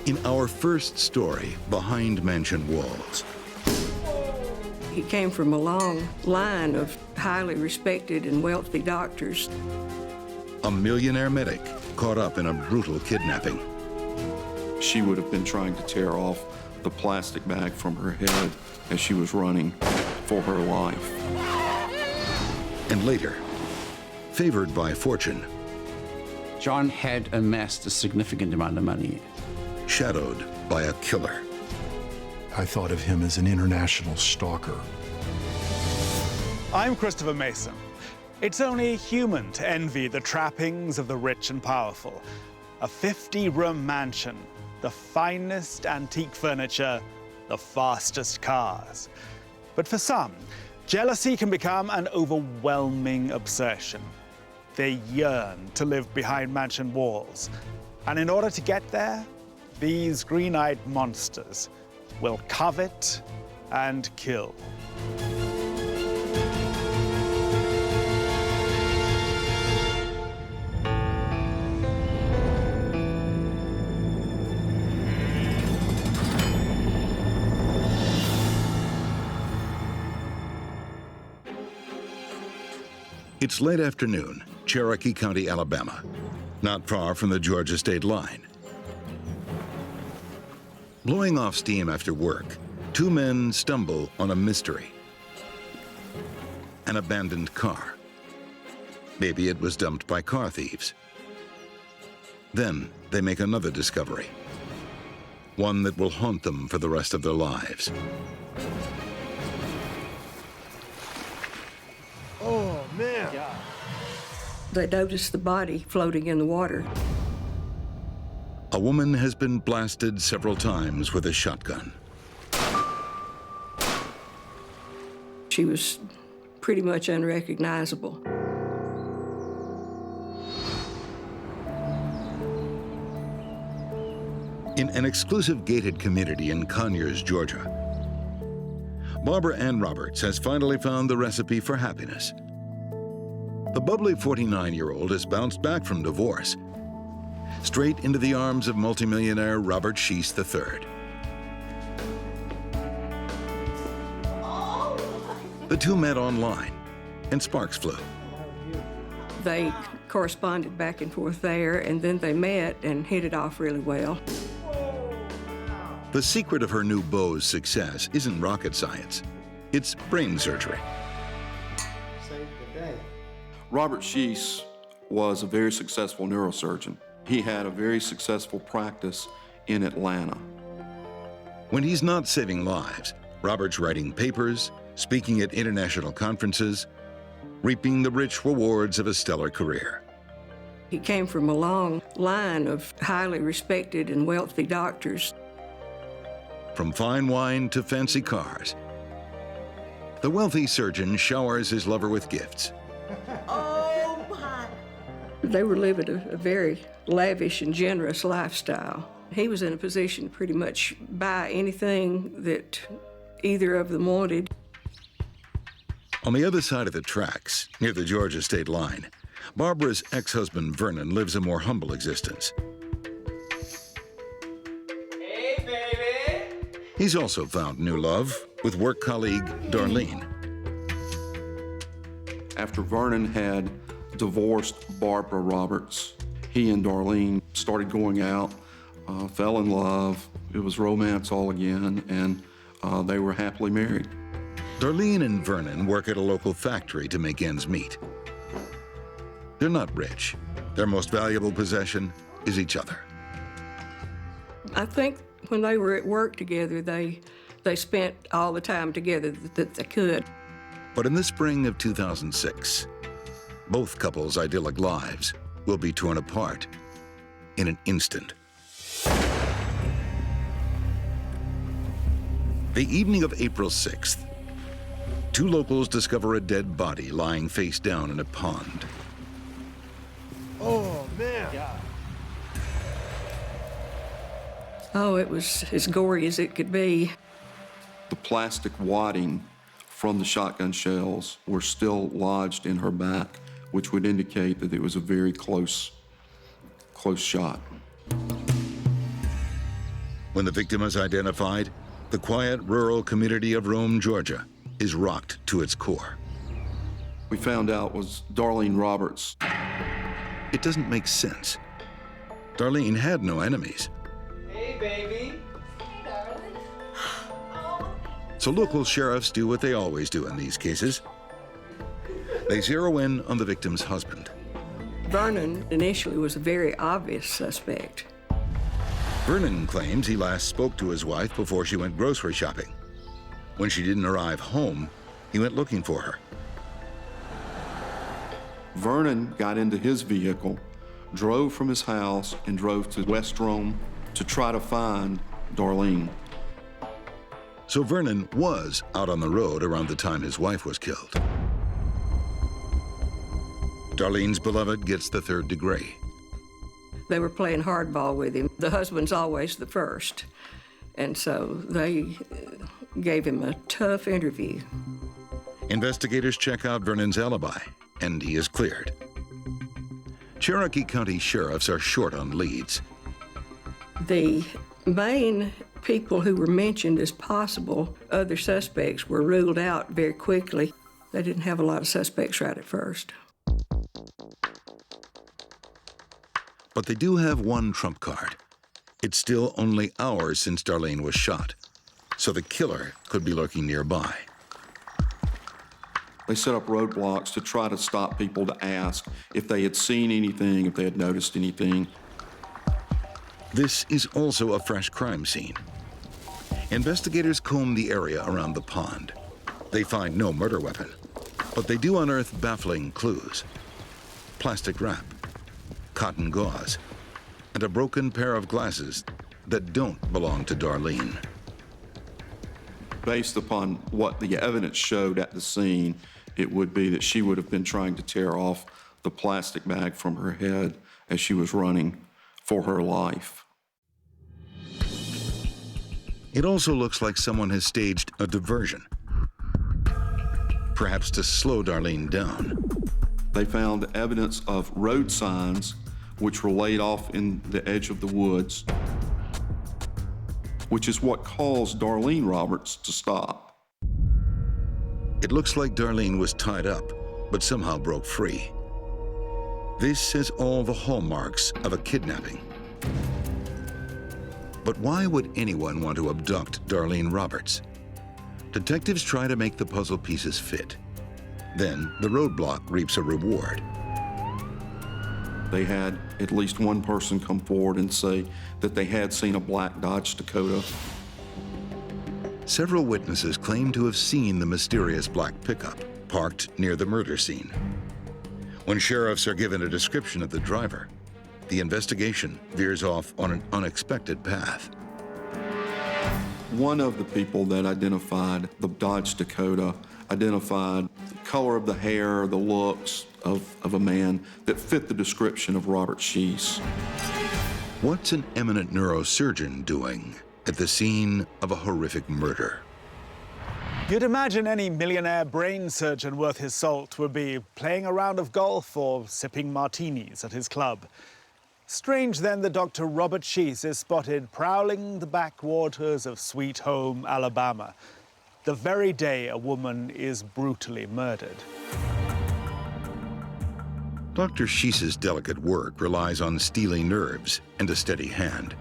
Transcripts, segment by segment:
In our first story, Behind Mansion Walls, He came from a long line of highly respected and wealthy doctors. a millionaire medic caught up in a brutal kidnapping. She would have been trying to tear off the plastic bag from her head as she was running for her life. And later, favored by fortune, John had amassed a significant amount of money. shadowed by a killer. I thought of him as an international stalker. I'm Christopher Mason. It's only human to envy the trappings of the rich and powerful. A 50-room mansion, the finest antique furniture, the fastest cars. But for some, jealousy can become an overwhelming obsession. They yearn to live behind mansion walls. And in order to get there, these green-eyed monsters will covet and kill. It's late afternoon, Cherokee County, Alabama, not far from the Georgia state line. Blowing off steam after work, two men stumble on a mystery. An abandoned car. Maybe it was dumped by car thieves. Then they make another discovery, one that will haunt them for the rest of their lives. Oh, man. They noticed the body floating in the water. A woman has been blasted several times with a shotgun. She was pretty much unrecognizable. In an exclusive gated community in Conyers, Georgia, Barbara Ann Roberts has finally found the recipe for happiness. The bubbly 49-year-old has bounced back from divorce, straight into the arms of multimillionaire Robert Sheese III. The two met online, and sparks flew. They corresponded back and forth there, and then they met and hit it off really well. The secret of her new beau's success isn't rocket science. It's brain surgery. Robert Sheese was a very successful neurosurgeon. He had a very successful practice in Atlanta. When he's not saving lives, Robert's writing papers, speaking at international conferences, reaping the rich rewards of a stellar career. He came from a long line of highly respected and wealthy doctors. From fine wine to fancy cars, the wealthy surgeon showers his lover with gifts. Oh, my. They were living a very lavish and generous lifestyle. He was in a position to pretty much buy anything that either of them wanted. On the other side of the tracks, near the Georgia state line, Barbara's ex-husband Vernon lives a more humble existence. Hey, baby. He's also found new love with work colleague Darlene. After Vernon had divorced Barbara Roberts, he and Darlene started going out, fell in love. It was romance all again, and they were happily married. Darlene and Vernon work at a local factory to make ends meet. They're not rich. Their most valuable possession is each other. I think when they were at work together, they spent all the time together that they could. But in the spring of 2006, both couples' idyllic lives will be torn apart in an instant. The evening of April 6th, two locals discover a dead body lying face down in a pond. Oh, man. Oh, it was as gory as it could be. The plastic wadding from the shotgun shells were still lodged in her back, which would indicate that it was a very close shot. When the victim is identified, the quiet rural community of Rome, Georgia, is rocked to its core. We found out was Darlene Roberts. It doesn't make sense. Darlene had no enemies. Hey, baby. So local sheriffs do what they always do in these cases. They zero in on the victim's husband. Vernon initially was a very obvious suspect. Vernon claims he last spoke to his wife before she went grocery shopping. When she didn't arrive home, he went looking for her. Vernon got into his vehicle, drove from his house, and drove to West Rome to try to find Darlene. So Vernon was out on the road around the time his wife was killed. Darlene's beloved gets the third degree. They were playing hardball with him. The husband's always the first. And so they gave him a tough interview. Investigators check out Vernon's alibi, and he is cleared. Cherokee County sheriffs are short on leads. The main people who were mentioned as possible other suspects were ruled out very quickly. They didn't have a lot of suspects right at first. But they do have one trump card. It's still only hours since Darlene was shot, so the killer could be lurking nearby. They set up roadblocks to try to stop people to ask if they had seen anything, if they had noticed anything. This is also a fresh crime scene. Investigators comb the area around the pond. They find no murder weapon, but they do unearth baffling clues. Plastic wrap, cotton gauze, and a broken pair of glasses that don't belong to Darlene. Based upon what the evidence showed at the scene, it would be that she would have been trying to tear off the plastic bag from her head as she was running for her life. It also looks like someone has staged a diversion, perhaps to slow Darlene down. They found evidence of road signs which were laid off in the edge of the woods, which is what caused Darlene Roberts to stop. It looks like Darlene was tied up, but somehow broke free. This has all the hallmarks of a kidnapping. But why would anyone want to abduct Darlene Roberts? Detectives try to make the puzzle pieces fit. Then the roadblock reaps a reward. They had at least one person come forward and say that they had seen a black Dodge Dakota. Several witnesses claim to have seen the mysterious black pickup parked near the murder scene. When sheriffs are given a description of the driver, the investigation veers off on an unexpected path. One of the people that identified the Dodge Dakota identified the color of the hair, the looks of a man that fit the description of Robert Sheese. What's an eminent neurosurgeon doing at the scene of a horrific murder? You'd imagine any millionaire brain surgeon worth his salt would be playing a round of golf or sipping martinis at his club. Strange then that Dr. Robert Sheese is spotted prowling the backwaters of Sweet Home, Alabama, the very day a woman is brutally murdered. Dr. Sheese's delicate work relies on steely nerves and a steady hand.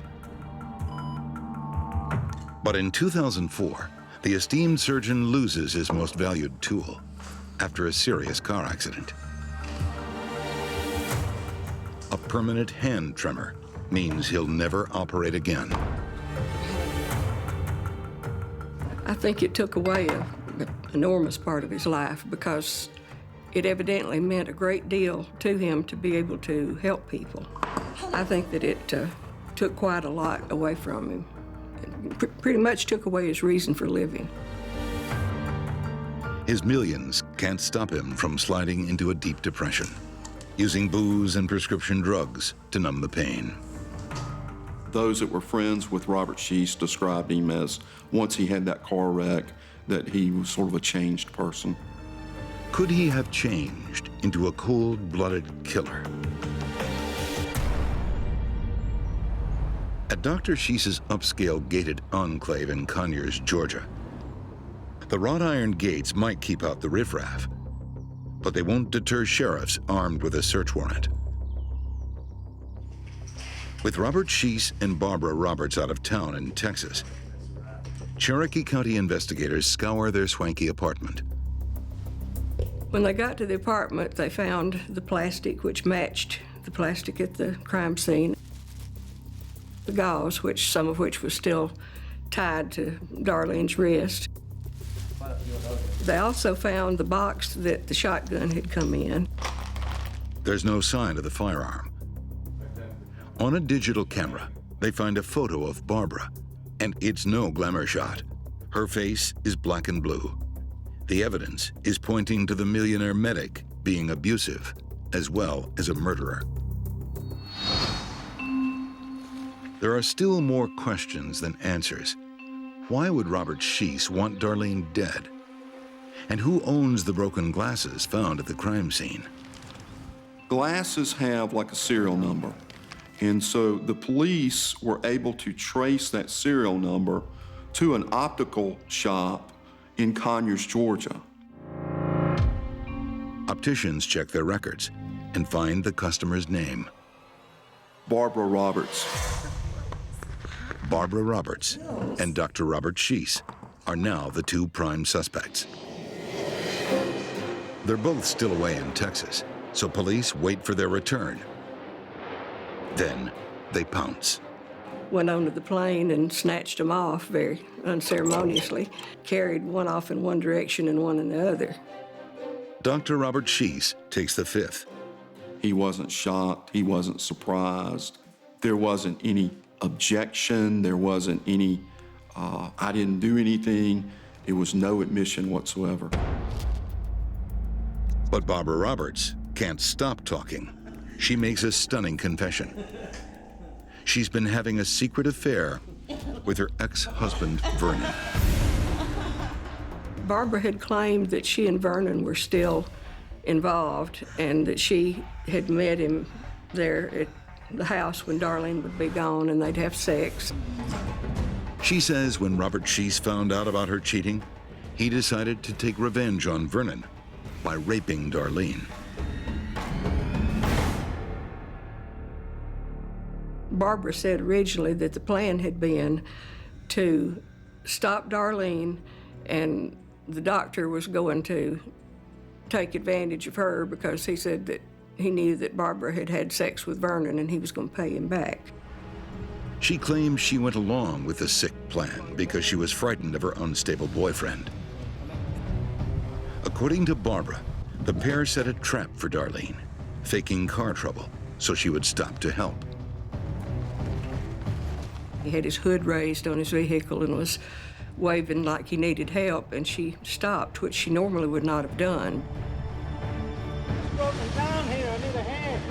But in 2004, the esteemed surgeon loses his most valued tool after a serious car accident. A permanent hand tremor means he'll never operate again. I think it took away an enormous part of his life because it evidently meant a great deal to him to be able to help people. I think that it took quite a lot away from him. It pretty much took away his reason for living. His millions can't stop him from sliding into a deep depression, using booze and prescription drugs to numb the pain. Those that were friends with Robert Sheese described him as, once he had that car wreck, that he was sort of a changed person. Could he have changed into a cold-blooded killer? At Dr. Sheese's upscale gated enclave in Conyers, Georgia, the wrought iron gates might keep out the riffraff, but they won't deter sheriffs armed with a search warrant. With Robert Sheese and Barbara Roberts out of town in Texas, Cherokee County investigators scour their swanky apartment. When they got to the apartment, they found the plastic which matched the plastic at the crime scene. The gauze, some of which was still tied to Darlene's wrist. They also found the box that the shotgun had come in. There's no sign of the firearm. On a digital camera, they find a photo of Barbara, and it's no glamour shot. Her face is black and blue. The evidence is pointing to the millionaire medic being abusive, as well as a murderer. There are still more questions than answers. Why would Robert Sheese want Darlene dead? And who owns the broken glasses found at the crime scene? Glasses have like a serial number. And so the police were able to trace that serial number to an optical shop in Conyers, Georgia. Opticians check their records and find the customer's name. Barbara Roberts. Barbara Roberts and Dr. Robert Sheese are now the two prime suspects. They're both still away in Texas, so police wait for their return. Then they pounce. Went onto the plane and snatched them off very unceremoniously, carried one off in one direction and one in the other. Dr. Robert Sheese takes the fifth. He wasn't shocked, he wasn't surprised. There wasn't any objection, there wasn't any, I didn't do anything. It was no admission whatsoever. But Barbara Roberts can't stop talking. She makes a stunning confession. She's been having a secret affair with her ex-husband, Vernon. Barbara had claimed that she and Vernon were still involved and that she had met him there at the house when Darlene would be gone and they'd have sex. She says when Robert Sheese found out about her cheating, he decided to take revenge on Vernon by raping Darlene. Barbara said originally that the plan had been to stop Darlene, and the doctor was going to take advantage of her because he said that he knew that Barbara had had sex with Vernon and he was going to pay him back. She claims she went along with the sick plan because she was frightened of her unstable boyfriend. According to Barbara, the pair set a trap for Darlene, faking car trouble so she would stop to help. He had his hood raised on his vehicle and was waving like he needed help, and she stopped, which she normally would not have done. Broken down here, I need a hand.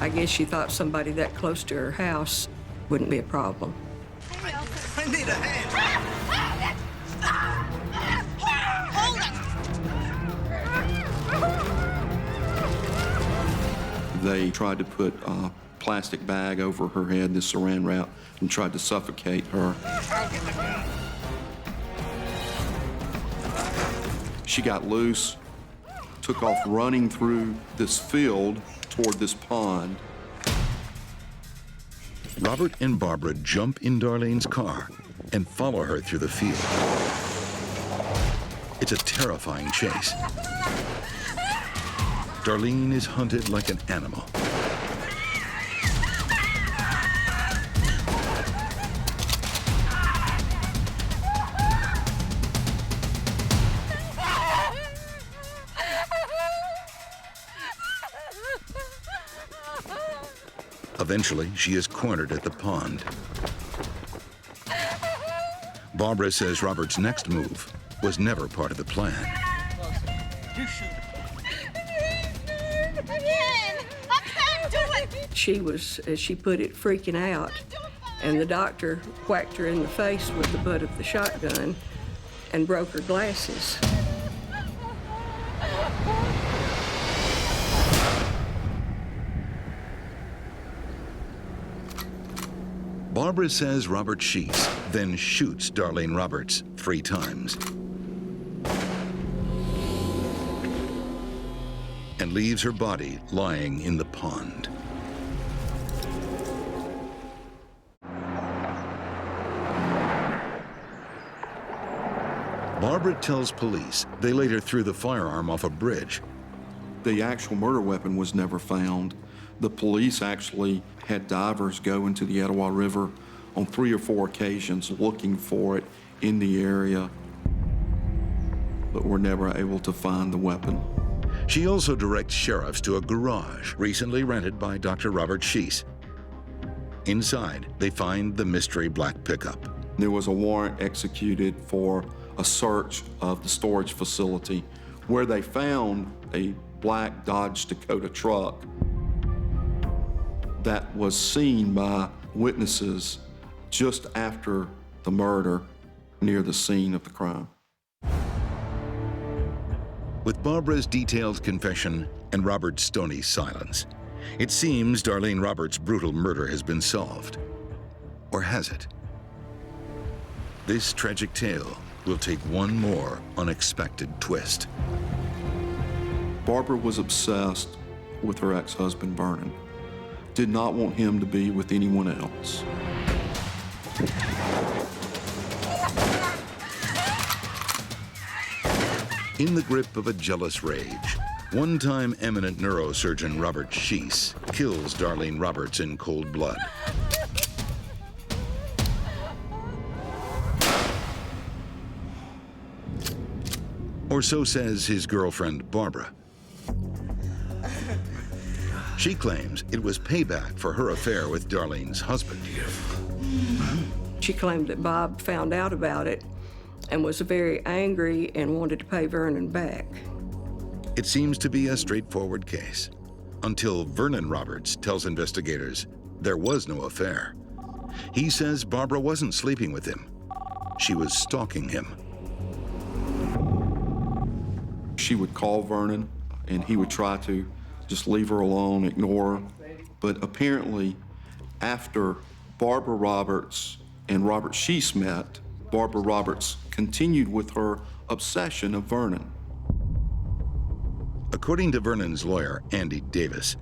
I guess she thought somebody that close to her house wouldn't be a problem. I need a hand. They tried to put a plastic bag over her head, this saran wrap, and tried to suffocate her. She got loose, took off running through this field toward this pond. Robert and Barbara jump in Darlene's car and follow her through the field. It's a terrifying chase. Darlene is hunted like an animal. Eventually, she is cornered at the pond. Barbara says Robert's next move was never part of the plan. She was, as she put it, freaking out, and the doctor whacked her in the face with the butt of the shotgun and broke her glasses. Barbara says Robert Sheese then shoots Darlene Roberts 3 times and leaves her body lying in the pond. Barbara tells police they later threw the firearm off a bridge. The actual murder weapon was never found. The police actually had divers go into the Etowah River on 3 or 4 occasions looking for it in the area, but were never able to find the weapon. She also directs sheriffs to a garage recently rented by Dr. Robert Sheese. Inside, they find the mystery black pickup. There was a warrant executed for a search of the storage facility where they found a black Dodge Dakota truck that was seen by witnesses just after the murder near the scene of the crime. With Barbara's detailed confession and Robert Stoney's silence, it seems Darlene Roberts' brutal murder has been solved. Or has it? This tragic tale will take one more unexpected twist. Barbara was obsessed with her ex-husband, Vernon. Did not want him to be with anyone else. In the grip of a jealous rage, one-time eminent neurosurgeon Robert Sheese kills Darlene Roberts in cold blood. Or so says his girlfriend, Barbara. She claims it was payback for her affair with Darlene's husband. She claimed that Bob found out about it and was very angry and wanted to pay Vernon back. It seems to be a straightforward case, until Vernon Roberts tells investigators there was no affair. He says Barbara wasn't sleeping with him. She was stalking him. She would call Vernon, and he would try to just leave her alone, ignore her. But apparently, after Barbara Roberts and Robert Sheese met, Barbara Roberts continued with her obsession of Vernon. According to Vernon's lawyer, Andy Davis,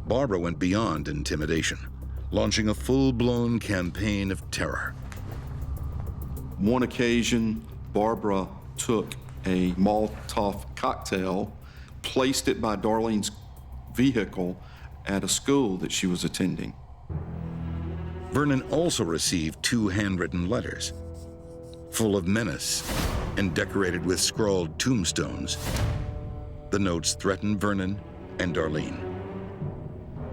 Barbara went beyond intimidation, launching a full-blown campaign of terror. One occasion, Barbara took a Molotov cocktail, placed it by Darlene's vehicle at a school that she was attending. Vernon also received 2 handwritten letters, full of menace and decorated with scrawled tombstones. The notes threaten Vernon and Darlene.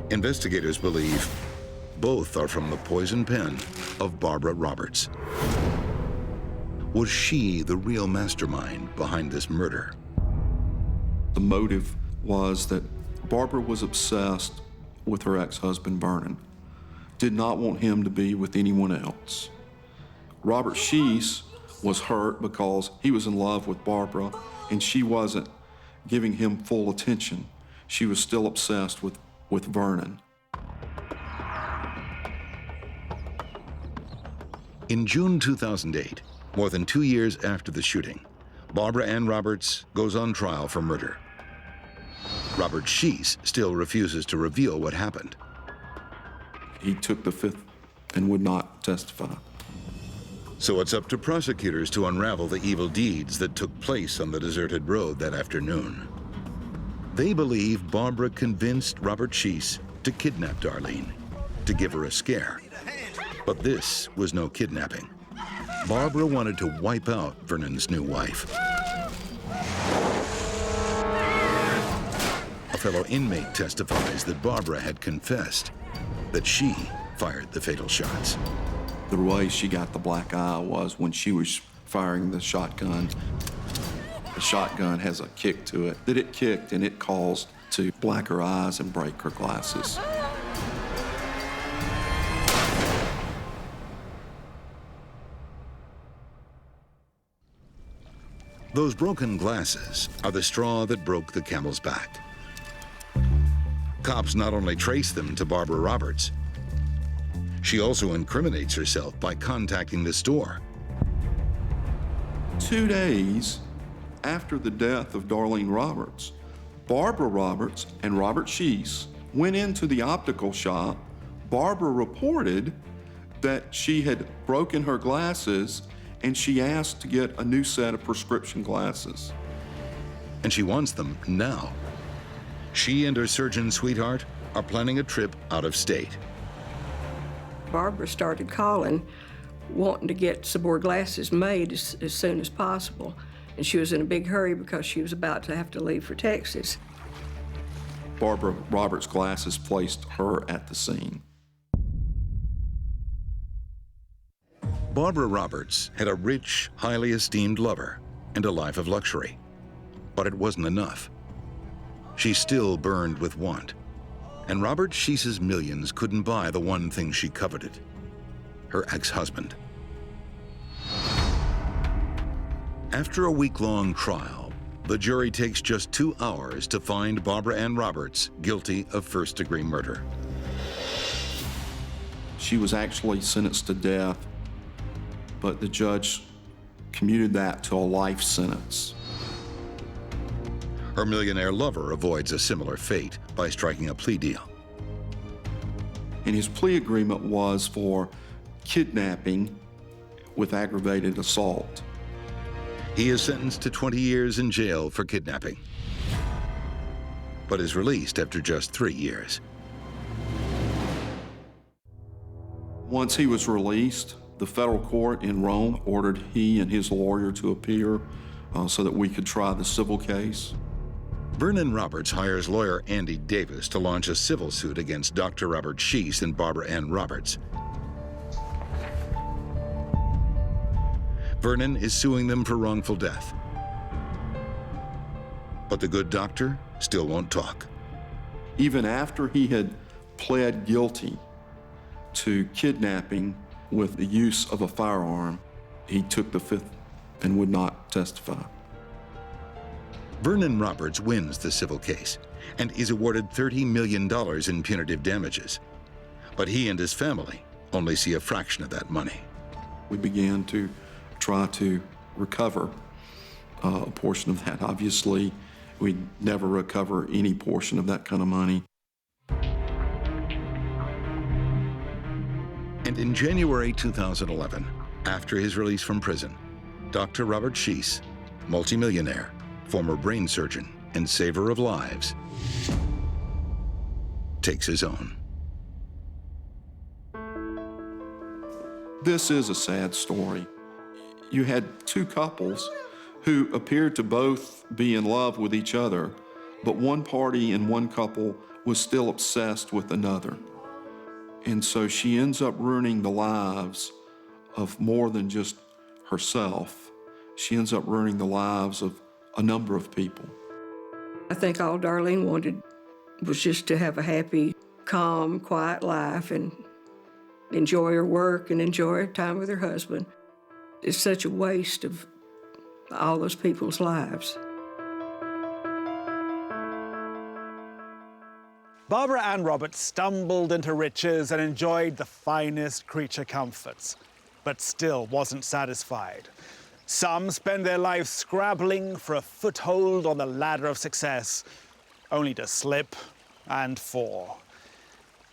Investigators believe both are from the poison pen of Barbara Roberts. Was she the real mastermind behind this murder? The motive was that Barbara was obsessed with her ex-husband, Vernon. Did not want him to be with anyone else. Robert Sheese was hurt because he was in love with Barbara and she wasn't giving him full attention. She was still obsessed with Vernon. In June 2008, more than 2 years after the shooting, Barbara Ann Roberts goes on trial for murder. Robert Sheese still refuses to reveal what happened. He took the fifth and would not testify. So it's up to prosecutors to unravel the evil deeds that took place on the deserted road that afternoon. They believe Barbara convinced Robert Sheese to kidnap Darlene, to give her a scare. But this was no kidnapping. Barbara wanted to wipe out Vernon's new wife. A fellow inmate testifies that Barbara had confessed that she fired the fatal shots. The way she got the black eye was when she was firing the shotgun. The shotgun has a kick to it, that it kicked and it caused to black her eyes and break her glasses. Those broken glasses are the straw that broke the camel's back. Cops not only traced them to Barbara Roberts, She also incriminates herself by contacting the store. 2 days after the death of Darlene Roberts, Barbara Roberts and Robert Sheese went into the optical shop. Barbara reported that she had broken her glasses and she asked to get a new set of prescription glasses. And she wants them now. She and her surgeon sweetheart are planning a trip out of state. Barbara started calling, wanting to get some more glasses made as soon as possible. And she was in a big hurry because she was about to have to leave for Texas. Barbara Roberts' glasses placed her at the scene. Barbara Roberts had a rich, highly esteemed lover and a life of luxury. But it wasn't enough. She still burned with want. And Robert Sheese's millions couldn't buy the one thing she coveted: her ex-husband. After a week-long trial, the jury takes just 2 hours to find Barbara Ann Roberts guilty of first-degree murder. She was actually sentenced to death, but the judge commuted that to a life sentence. Her millionaire lover avoids a similar fate by striking a plea deal. And his plea agreement was for kidnapping with aggravated assault. He is sentenced to 20 years in jail for kidnapping, but is released after just 3 years. Once he was released, the federal court in Rome ordered he and his lawyer to appear so that we could try the civil case. Vernon Roberts hires lawyer Andy Davis to launch a civil suit against Dr. Robert Sheese and Barbara Ann Roberts. Vernon is suing them for wrongful death. But the good doctor still won't talk. Even after he had pled guilty to kidnapping with the use of a firearm, he took the fifth and would not testify. Vernon Roberts wins the civil case and is awarded $30 million in punitive damages. But he and his family only see a fraction of that money. We began to try to recover a portion of that. Obviously, we'd never recover any portion of that kind of money. And in January 2011, after his release from prison, Dr. Robert Sheese, multimillionaire, former brain surgeon, and saver of lives, takes his own. This is a sad story. You had two couples who appeared to both be in love with each other, but one party in one couple was still obsessed with another. And so she ends up ruining the lives of more than just herself. She ends up ruining the lives of a number of people. I think all Darlene wanted was just to have a happy, calm, quiet life and enjoy her work and enjoy her time with her husband. It's such a waste of all those people's lives. Barbara Ann Roberts stumbled into riches and enjoyed the finest creature comforts, but still wasn't satisfied. Some spend their lives scrabbling for a foothold on the ladder of success, only to slip and fall.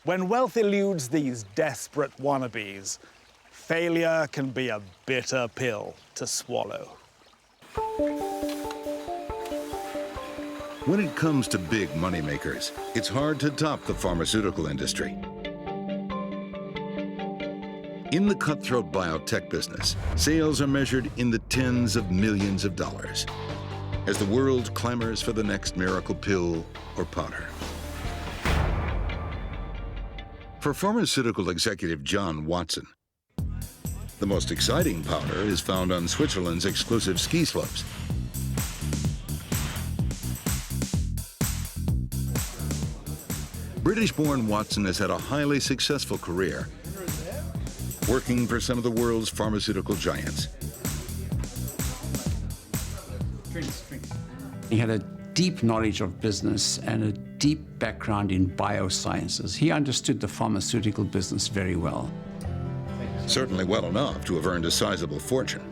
When wealth eludes these desperate wannabes, failure can be a bitter pill to swallow. When it comes to big moneymakers, it's hard to top the pharmaceutical industry. In the cutthroat biotech business, sales are measured in the tens of millions of dollars as the world clamors for the next miracle pill or powder. For pharmaceutical executive John Watson, the most exciting powder is found on Switzerland's exclusive ski slopes. British-born Watson has had a highly successful career, working for some of the world's pharmaceutical giants. He had a deep knowledge of business and a deep background in biosciences. He understood the pharmaceutical business very well. Certainly well enough to have earned a sizable fortune.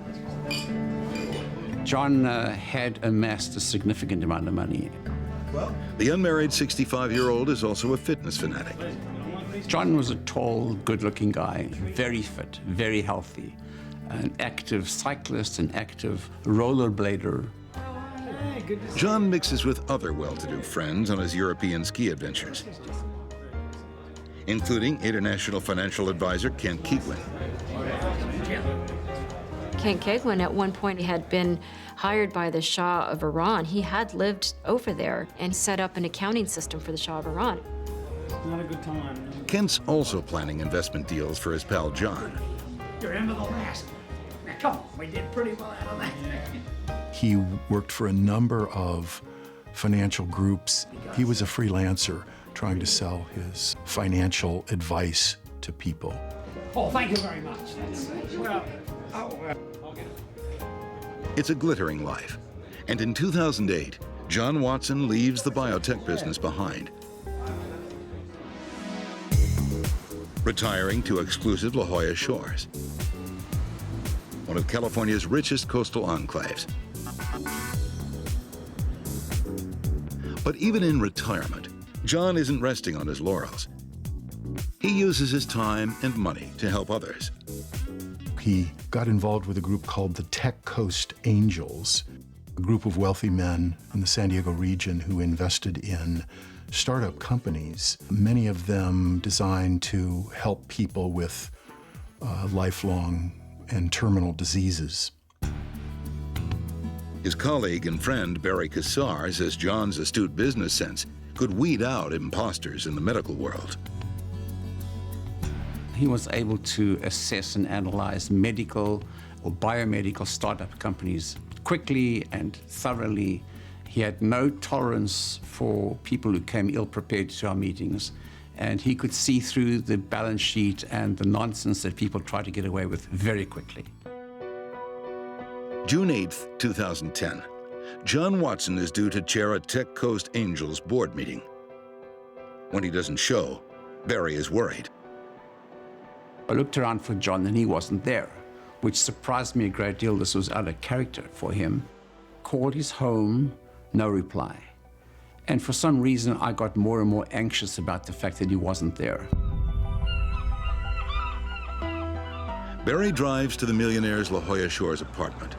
John had amassed a significant amount of money. The unmarried 65-year-old is also a fitness fanatic. John was a tall, good-looking guy, very fit, very healthy, an active cyclist, an active rollerblader. John mixes with other well-to-do friends on his European ski adventures, including international financial advisor Kent Keigwin. Kent Keigwin, at one point, had been hired by the Shah of Iran. He had lived over there and set up an accounting system for the Shah of Iran. Not a good time. Kent's also planning investment deals for his pal John. You're into the last. Now, come on, we did pretty well out of that. He worked for a number of financial groups. He was a freelancer trying to sell his financial advice to people. Oh, thank you very much. Well, It's a glittering life. And in 2008, John Watson leaves the biotech business behind, retiring to exclusive La Jolla shores, one of California's richest coastal enclaves. But even in retirement, John isn't resting on his laurels. He uses his time and money to help others. He got involved with a group called the Tech Coast Angels, a group of wealthy men in the San Diego region who invested in startup companies, many of them designed to help people with lifelong and terminal diseases. His colleague and friend Barry Cassar says John's astute business sense could weed out imposters in the medical world. He was able to assess and analyze medical or biomedical startup companies quickly and thoroughly. He had no tolerance for people who came ill-prepared to our meetings, and he could see through the balance sheet and the nonsense that people try to get away with very quickly. June 8th, 2010, John Watson is due to chair a Tech Coast Angels board meeting. When he doesn't show, Barry is worried. I looked around for John and he wasn't there, which surprised me a great deal. This was out of character for him. Called his home, no reply. And for some reason, I got more and more anxious about the fact that he wasn't there. Barry drives to the millionaire's La Jolla Shores apartment.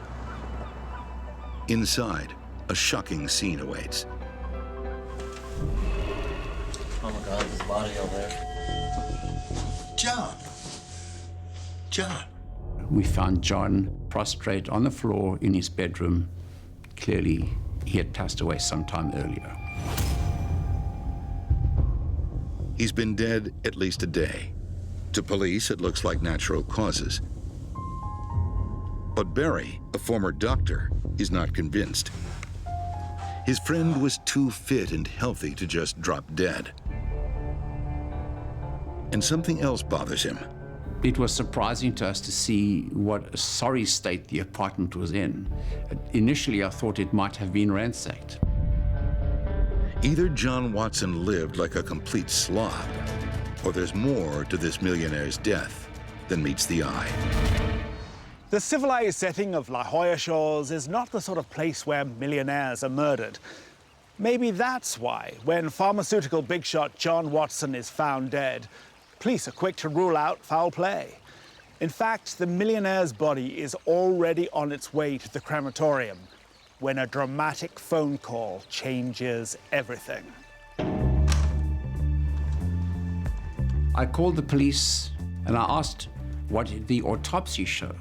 Inside, a shocking scene awaits. Oh my God, there's a body over there. John! John! We found John prostrate on the floor in his bedroom. Clearly, he had passed away sometime earlier. He's been dead at least a day. To police, it looks like natural causes. But Barry, a former doctor, is not convinced. His friend was too fit and healthy to just drop dead. And something else bothers him. It was surprising to us to see what a sorry state the apartment was in. Initially, I thought it might have been ransacked. Either John Watson lived like a complete slob, or there's more to this millionaire's death than meets the eye. The civilized setting of La Jolla Shores is not the sort of place where millionaires are murdered. Maybe that's why, when pharmaceutical big shot John Watson is found dead, police are quick to rule out foul play. In fact, the millionaire's body is already on its way to the crematorium when a dramatic phone call changes everything. I called the police and I asked, what did the autopsy show?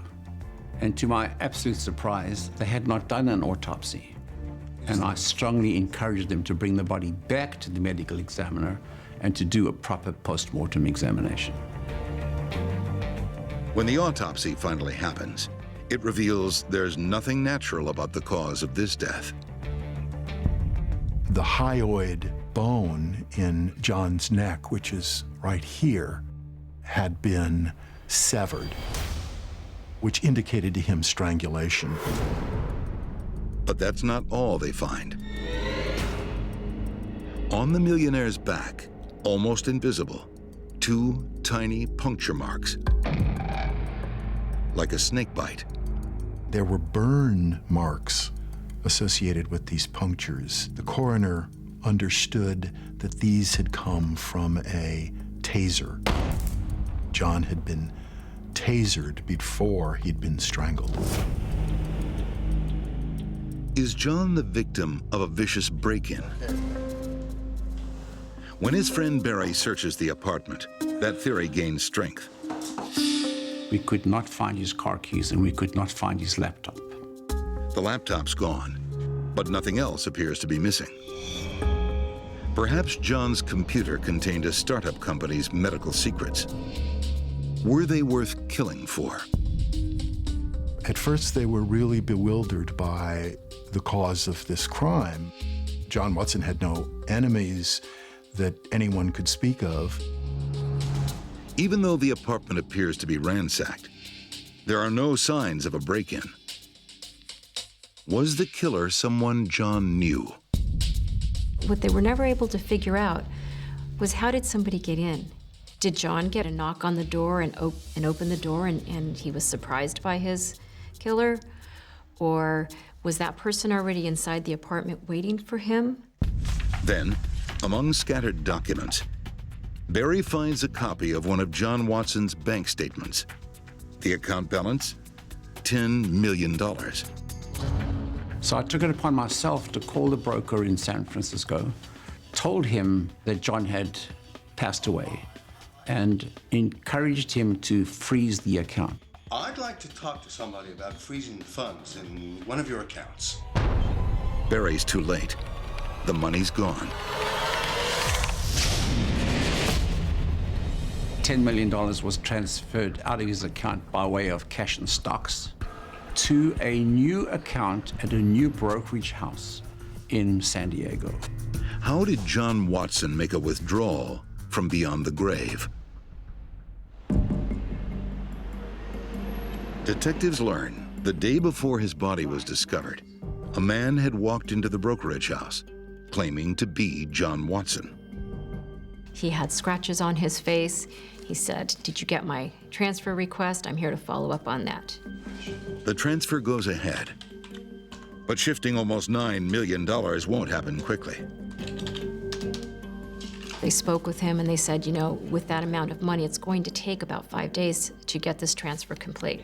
And to my absolute surprise, they had not done an autopsy. And I strongly encouraged them to bring the body back to the medical examiner and to do a proper post-mortem examination. When the autopsy finally happens, it reveals there's nothing natural about the cause of this death. The hyoid bone in John's neck, which is right here, had been severed, which indicated to him strangulation. But that's not all they find. On the millionaire's back, almost invisible, 2 tiny puncture marks, like a snake bite. There were burn marks associated with these punctures. The coroner understood that these had come from a taser. John had been tasered before he'd been strangled. Is John the victim of a vicious break-in? When his friend Barry searches the apartment, that theory gains strength. We could not find his car keys and we could not find his laptop. The laptop's gone, but nothing else appears to be missing. Perhaps John's computer contained a startup company's medical secrets. Were they worth killing for? At first, they were really bewildered by the cause of this crime. John Watson had no enemies that anyone could speak of. Even though the apartment appears to be ransacked, there are no signs of a break-in. Was the killer someone John knew? What they were never able to figure out was, how did somebody get in? Did John get a knock on the door and open the door and he was surprised by his killer? Or was that person already inside the apartment waiting for him? Then, among scattered documents, Barry finds a copy of one of John Watson's bank statements. The account balance, $10 million. So I took it upon myself to call the broker in San Francisco, told him that John had passed away, and encouraged him to freeze the account. I'd like to talk to somebody about freezing funds in one of your accounts. Barry's too late. The money's gone. $10 million was transferred out of his account by way of cash and stocks to a new account at a new brokerage house in San Diego. How did John Watson make a withdrawal from beyond the grave? Detectives learn the day before his body was discovered, a man had walked into the brokerage house, claiming to be John Watson. He had scratches on his face. He said, "Did you get my transfer request? I'm here to follow up on that." The transfer goes ahead, but shifting almost $9 million won't happen quickly. They spoke with him and they said, you know, with that amount of money, it's going to take about 5 days to get this transfer complete.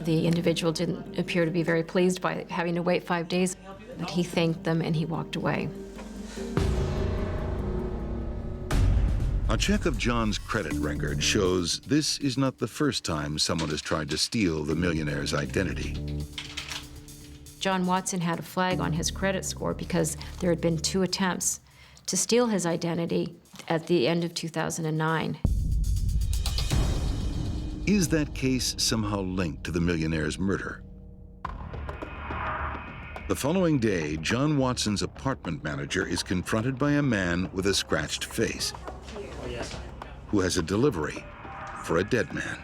The individual didn't appear to be very pleased by having to wait 5 days, but he thanked them and he walked away. A check of John's credit record shows this is not the first time someone has tried to steal the millionaire's identity. John Watson had a flag on his credit score because there had been 2 attempts to steal his identity at the end of 2009. Is that case somehow linked to the millionaire's murder? The following day, John Watson's apartment manager is confronted by a man with a scratched face who has a delivery for a dead man.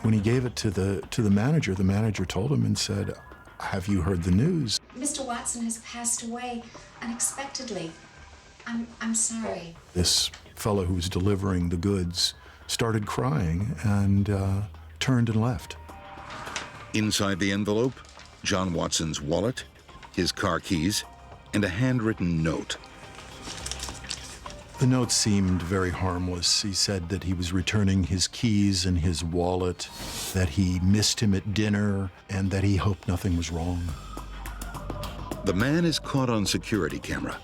When he gave it to the manager told him and said, "Have you heard the news?" Mr. Watson has passed away unexpectedly. I'm sorry. This fellow who was delivering the goods started crying and turned and left. Inside the envelope, John Watson's wallet, his car keys, and a handwritten note. The note seemed very harmless. He said that he was returning his keys and his wallet, that he missed him at dinner, and that he hoped nothing was wrong. The man is caught on security camera.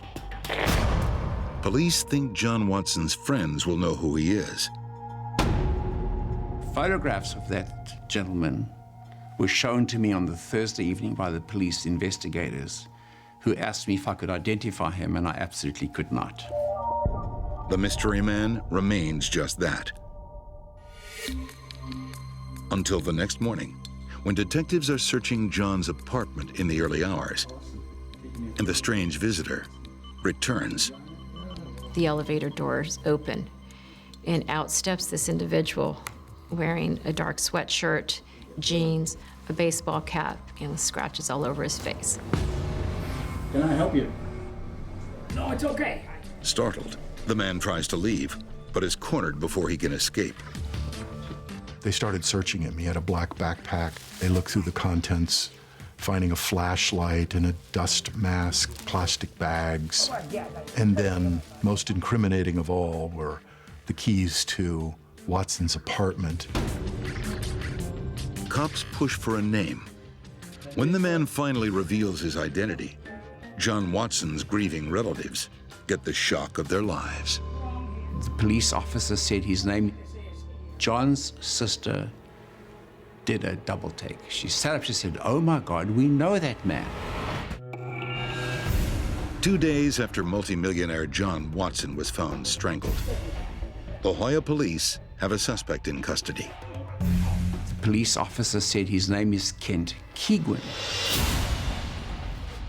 Police think John Watson's friends will know who he is. Photographs of that gentleman were shown to me on the Thursday evening by the police investigators, who asked me if I could identify him, and I absolutely could not. The mystery man remains just that. Until the next morning, when detectives are searching John's apartment in the early hours, and the strange visitor returns. The elevator doors open, and out steps this individual wearing a dark sweatshirt, jeans, a baseball cap, and with scratches all over his face. Can I help you? No, it's okay. Startled, the man tries to leave, but is cornered before he can escape. They started searching him. He had a black backpack. They looked through the contents, finding a flashlight and a dust mask, plastic bags. And then, most incriminating of all, were the keys to Watson's apartment. Cops push for a name. When the man finally reveals his identity, John Watson's grieving relatives get the shock of their lives. The police officer said his name. John's sister did a double take. She sat up, she said, "Oh my God, we know that man." 2 days after multimillionaire John Watson was found strangled, La Jolla police have a suspect in custody. The police officer said his name is Kent Keigwin.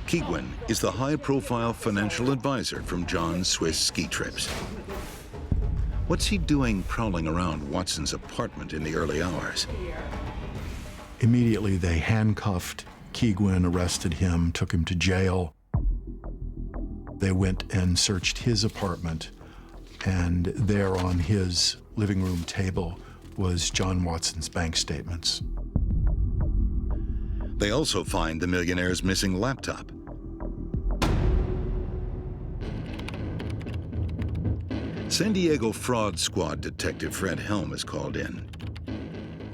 Keigwin is the high-profile financial advisor from John's Swiss ski trips. What's he doing prowling around Watson's apartment in the early hours? Immediately, they handcuffed Keigwin, arrested him, took him to jail. They went and searched his apartment, and there on his living room table was John Watson's bank statements. They also find the millionaire's missing laptop. San Diego fraud squad detective Fred Helm is called in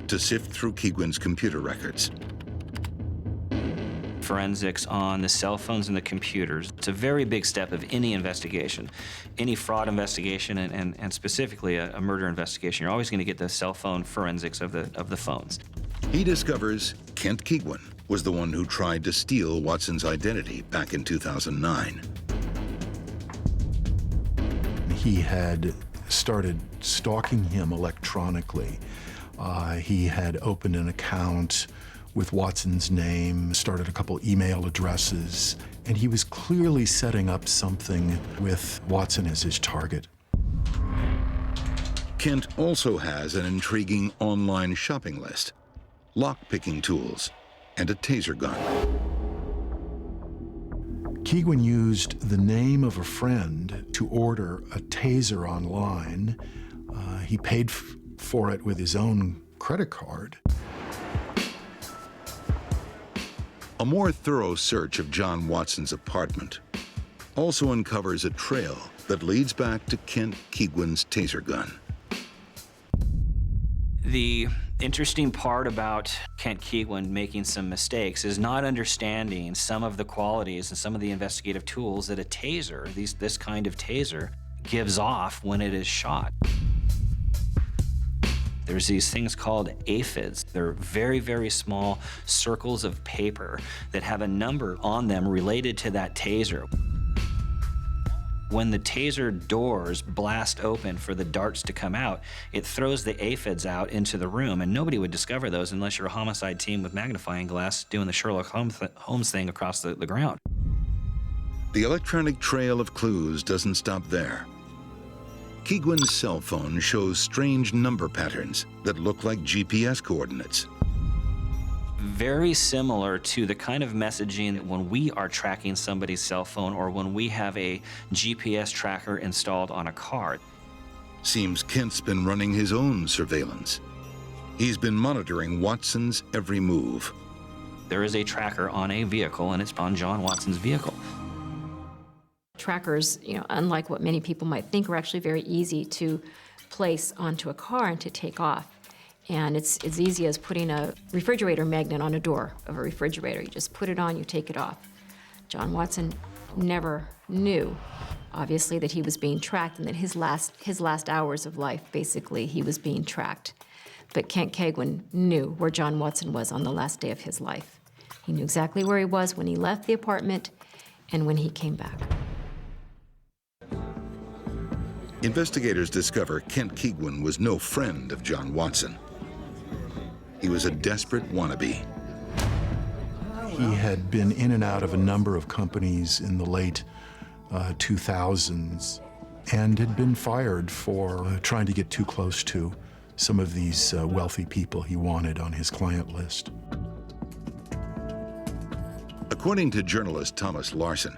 to sift through Keigwin's computer records. Forensics on the cell phones and the computers. It's a very big step of any investigation. Any fraud investigation and specifically a murder investigation, you're always going to get the cell phone forensics of the phones. He discovers Kent Keigwin was the one who tried to steal Watson's identity back in 2009. He had started stalking him electronically. He had opened an account with Watson's name, started a couple email addresses, and he was clearly setting up something with Watson as his target. Kent also has an intriguing online shopping list, lock-picking tools, and a taser gun. Keigwin used the name of a friend to order a taser online. He paid for it with his own credit card. A more thorough search of John Watson's apartment also uncovers a trail that leads back to Kent Keigwin's taser gun. The interesting part about Kent Keigwin making some mistakes is not understanding some of the qualities and some of the investigative tools that a taser, this kind of taser, gives off when it is shot. There's these things called aphids. They're very, very small circles of paper that have a number on them related to that taser. When the taser doors blast open for the darts to come out, it throws the aphids out into the room, and nobody would discover those unless you're a homicide team with magnifying glass doing the Sherlock Holmes thing across the ground. The electronic trail of clues doesn't stop there. Keigwin's cell phone shows strange number patterns that look like GPS coordinates. Very similar to the kind of messaging that when we are tracking somebody's cell phone or when we have a GPS tracker installed on a car. Seems Kent's been running his own surveillance. He's been monitoring Watson's every move. There is a tracker on a vehicle, and it's on John Watson's vehicle. Trackers, unlike what many people might think, are actually very easy to place onto a car and to take off. And it's as easy as putting a refrigerator magnet on a door of a refrigerator. You just put it on, you take it off. John Watson never knew, obviously, that he was being tracked and that his last hours of life, basically, he was being tracked. But Kent Keigwin knew where John Watson was on the last day of his life. He knew exactly where he was when he left the apartment and when he came back. Investigators discover Kent Keigwin was no friend of John Watson. He was a desperate wannabe. He had been in and out of a number of companies in the late 2000s and had been fired for trying to get too close to some of these wealthy people he wanted on his client list. According to journalist Thomas Larson,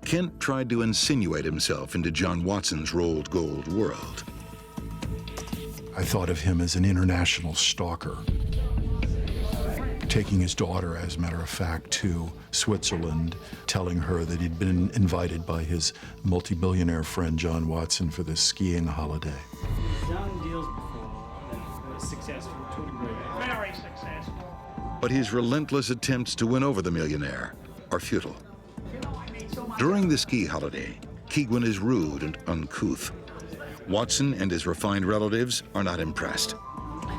Kent tried to insinuate himself into John Watson's rolled gold world. I thought of him as an international stalker, taking his daughter, as a matter of fact, to Switzerland, telling her that he'd been invited by his multi-billionaire friend John Watson for this skiing holiday. Done deals before that were successful to a degree. Very successful. But his relentless attempts to win over the millionaire are futile. During the ski holiday, Keigwin is rude and uncouth. Watson and his refined relatives are not impressed.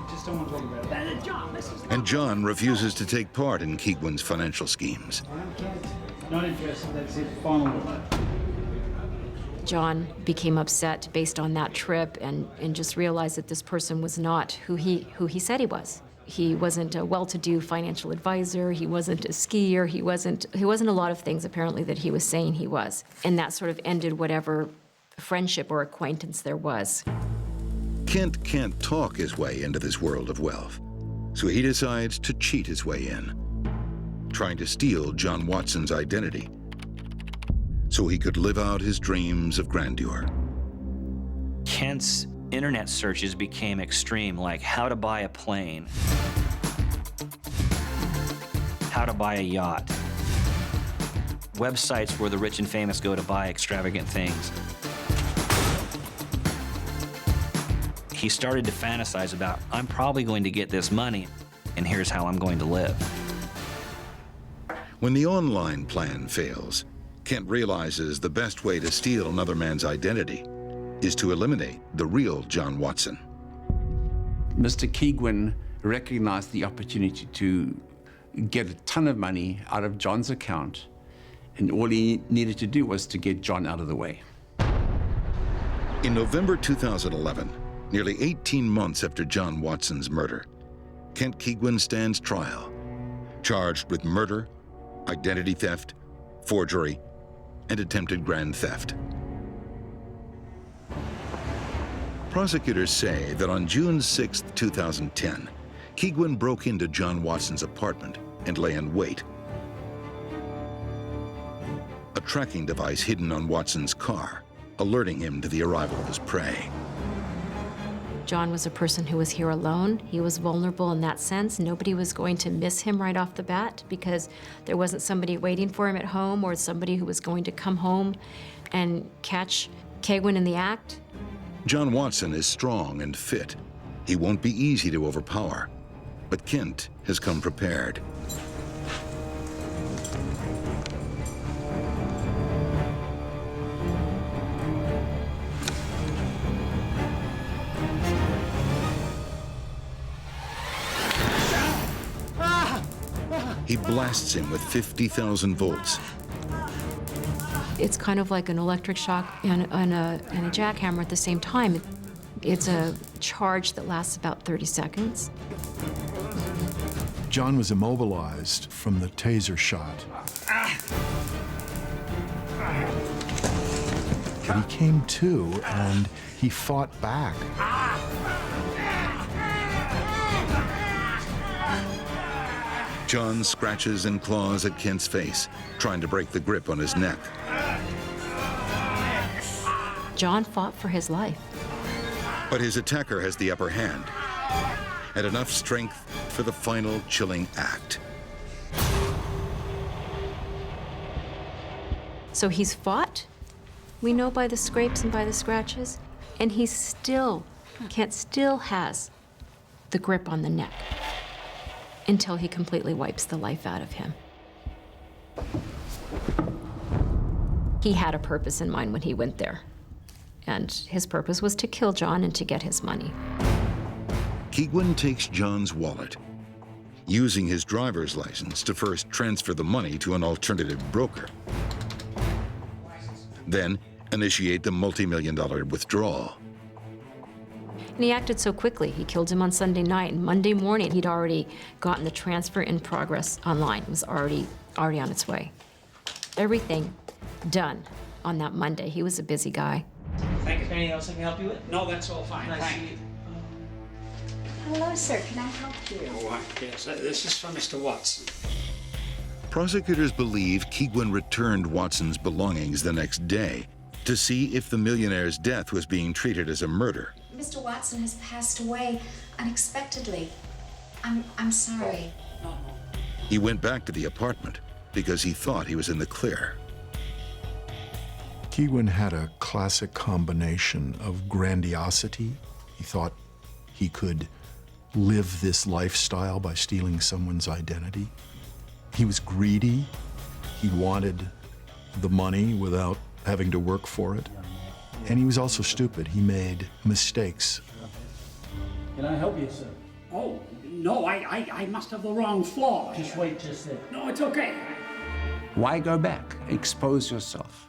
Just don't want to talk about it. John, And John refuses to take part in Keigwin's financial schemes. Not interested, that's it. Final word. John became upset based on that trip and just realized that this person was not who he said he was. He wasn't a well-to-do financial advisor. He wasn't a skier. He wasn't a lot of things, apparently, that he was saying he was. And that sort of ended whatever friendship or acquaintance there was. Kent can't talk his way into this world of wealth, so he decides to cheat his way in, trying to steal John Watson's identity so he could live out his dreams of grandeur. Kent's internet searches became extreme, like how to buy a plane, how to buy a yacht, websites where the rich and famous go to buy extravagant things. He started to fantasize about, I'm probably going to get this money, and here's how I'm going to live. When the online plan fails, Kent realizes the best way to steal another man's identity is to eliminate the real John Watson. Mr. Keigwin recognized the opportunity to get a ton of money out of John's account, and all he needed to do was to get John out of the way. In November 2011, nearly 18 months after John Watson's murder, Kent Keigwin stands trial, charged with murder, identity theft, forgery, and attempted grand theft. Prosecutors say that on June 6, 2010, Keigwin broke into John Watson's apartment and lay in wait. A tracking device hidden on Watson's car, alerting him to the arrival of his prey. John was a person who was here alone. He was vulnerable in that sense. Nobody was going to miss him right off the bat because there wasn't somebody waiting for him at home or somebody who was going to come home and catch Keigwin in the act. John Watson is strong and fit. He won't be easy to overpower, but Kent has come prepared. He blasts him with 50,000 volts. It's kind of like an electric shock and a jackhammer at the same time. It's a charge that lasts about 30 seconds. John was immobilized from the taser shot. But he came to and he fought back. John scratches and claws at Kent's face, trying to break the grip on his neck. John fought for his life. But his attacker has the upper hand, and enough strength for the final chilling act. So he's fought, we know by the scrapes and by the scratches, and Kent still has the grip on the neck until he completely wipes the life out of him. He had a purpose in mind when he went there, and his purpose was to kill John and to get his money. Keigwin takes John's wallet, using his driver's license to first transfer the money to an alternative broker, then initiate the multi-million-dollar withdrawal. And he acted so quickly. He killed him on Sunday night, and Monday morning he'd already gotten the transfer in progress online. It was already on its way. Everything done on that Monday. He was a busy guy. Thank you. Anything else I can help you with? No, that's all fine. Thank you. Hello, sir. Can I help you? Oh, yes. This is from Mr. Watson. Prosecutors believe Keegwin returned Watson's belongings the next day to see if the millionaire's death was being treated as a murder. Mr. Watson has passed away unexpectedly. I'm sorry. He went back to the apartment because he thought he was in the clear. Keegwin had a classic combination of grandiosity. He thought he could live this lifestyle by stealing someone's identity. He was greedy. He wanted the money without having to work for it. And he was also stupid. He made mistakes. Can I help you, sir? Oh, no, I must have the wrong floor. Just wait just there. No, it's okay. Why go back? Expose yourself.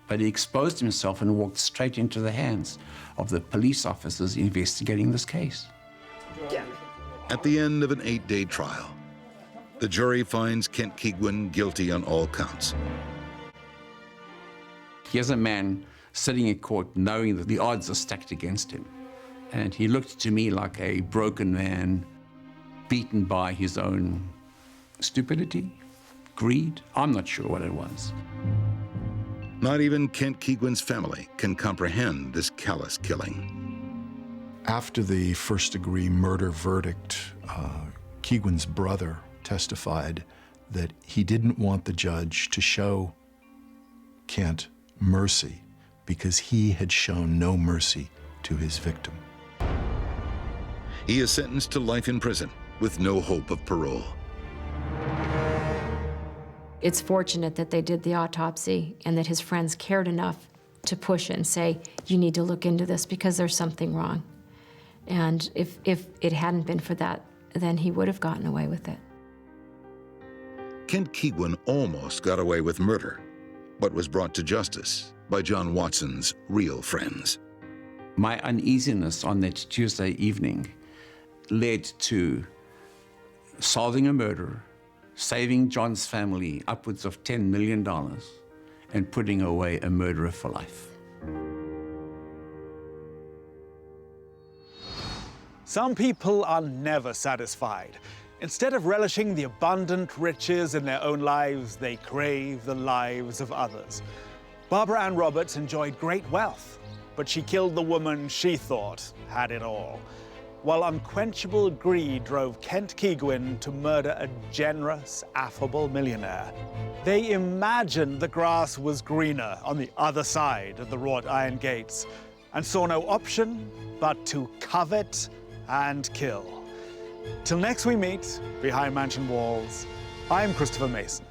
But he exposed himself and walked straight into the hands of the police officers investigating this case. At the end of an 8-day trial, the jury finds Kent Keegwin guilty on all counts. Here's a man sitting in court knowing that the odds are stacked against him. And he looked to me like a broken man, beaten by his own stupidity, greed. I'm not sure what it was. Not even Kent Keegwin's family can comprehend this callous killing. After the first-degree murder verdict, Keegwin's brother testified that he didn't want the judge to show Kent mercy because he had shown no mercy to his victim. He is sentenced to life in prison with no hope of parole. It's fortunate that they did the autopsy and that his friends cared enough to push it and say, you need to look into this because there's something wrong. And if it hadn't been for that, then he would have gotten away with it. Kent Keegwin almost got away with murder, but was brought to justice by John Watson's real friends. My uneasiness on that Tuesday evening led to solving a murder, saving John's family upwards of $10 million, and putting away a murderer for life. Some people are never satisfied. Instead of relishing the abundant riches in their own lives, they crave the lives of others. Barbara Ann Roberts enjoyed great wealth, but she killed the woman she thought had it all, while unquenchable greed drove Kent Keegwin to murder a generous, affable millionaire. They imagined the grass was greener on the other side of the wrought iron gates and saw no option but to covet and kill. Till next we meet behind mansion walls, I'm Christopher Mason.